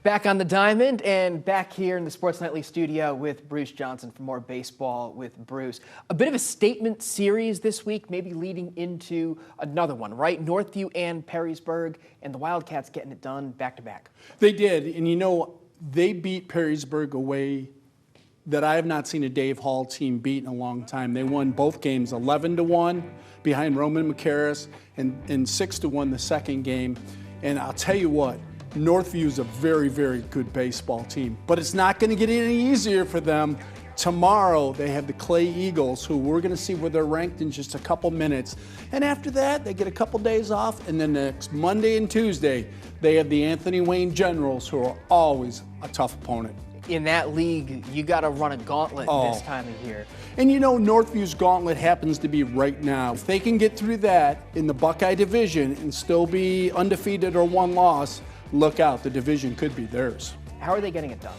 Back on the diamond and back here in the Sports Nightly studio with Bruce Johnson for more baseball with Bruce. A bit of a statement series this week, maybe leading into another one, right? Northview and Perrysburg, and the Wildcats getting it done back to back. They did, and you know, they beat Perrysburg away that I have not seen a Dave Hall team beat in a long time. They won both games 11-1 behind Roman McCarris and 6-1 the second game. And I'll tell you what, Northview is a very, very good baseball team, but it's not going to get any easier for them. Tomorrow, they have the Clay Eagles, who we're going to see where they're ranked in just a couple minutes. And after that, they get a couple days off, and then next Monday and Tuesday, they have the Anthony Wayne Generals, who are always a tough opponent. In that league, you got to run a gauntlet this time of year. And you know, Northview's gauntlet happens to be right now. If they can get through that in the Buckeye division and still be undefeated or one loss, look out, the division could be theirs. How are they getting it done?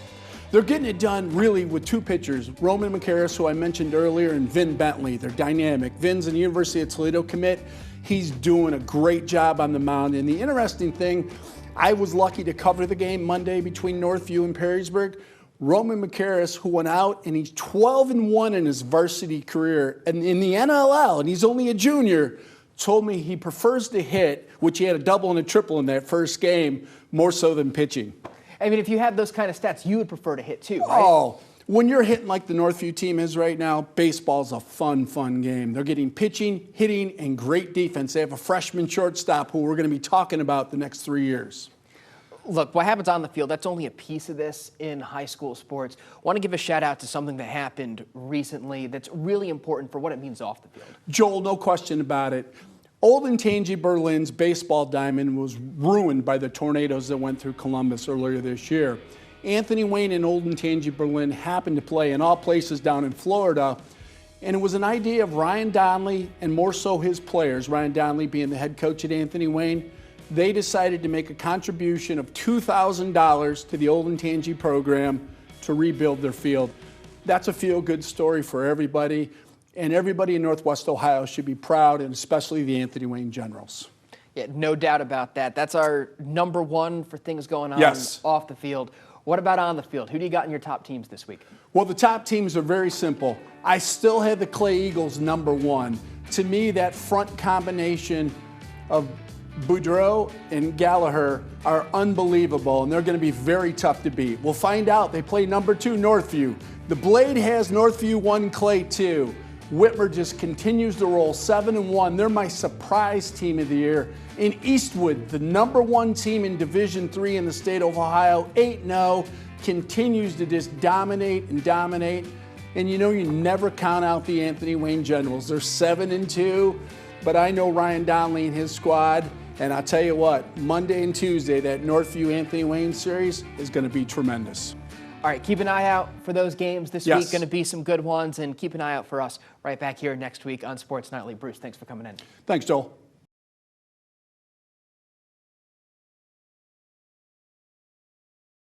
They're getting it done really with two pitchers, Roman McCarris, who I mentioned earlier, and Vin Bentley. They're dynamic. Vin's an University of Toledo commit. He's doing a great job on the mound. And the interesting thing, I was lucky to cover the game Monday between Northview and Perrysburg. Roman McCarris, who went out and he's 12-1 in his varsity career and in the NLL, and he's only a junior, told me he prefers to hit, which he had a double and a triple in that first game, more so than pitching. I mean, if you had those kind of stats, you would prefer to hit too, right? Oh, when you're hitting like the Northview team is right now, baseball's a fun, fun game. They're getting pitching, hitting, and great defense. They have a freshman shortstop who we're going to be talking about the next 3 years. Look, what happens on the field, that's only a piece of this in high school sports. I want to give a shout out to something that happened recently that's really important for what it means off the field. Joel, no question about it. Old Tangi Berlin's baseball diamond was ruined by the tornadoes that went through Columbus earlier this year. Anthony Wayne and Old Tangi Berlin happened to play in all places down in Florida, and it was an idea of Ryan Donnelly and more so his players, Ryan Donnelly being the head coach at Anthony Wayne. They decided to make a contribution of $2,000 to the Old Tangi program to rebuild their field. That's a feel-good story for everybody, and everybody in Northwest Ohio should be proud, and especially the Anthony Wayne Generals. Yeah, no doubt about that. That's our number one for things going on off the field. What about on the field? Who do you got in your top teams this week? Well, the top teams are very simple. I still have the Clay Eagles number one. To me, that front combination of Boudreau and Gallagher are unbelievable, and they're going to be very tough to beat. We'll find out. They play number 2, Northview. The Blade has Northview 1, Clay 2. Whitmer just continues to roll 7-1. They're my surprise team of the year. In Eastwood, the number 1 team in Division III in the state of Ohio, 8-0, continues to just dominate and dominate. And you know, you never count out the Anthony Wayne Generals. They're 7-2, but I know Ryan Donnelly and his squad. And I'll tell you what, Monday and Tuesday, that Northview Anthony Wayne series is going to be tremendous. All right, keep an eye out for those games this week. Going to be some good ones, and keep an eye out for us right back here next week on Sports Nightly. Bruce, thanks for coming in. Thanks, Joel.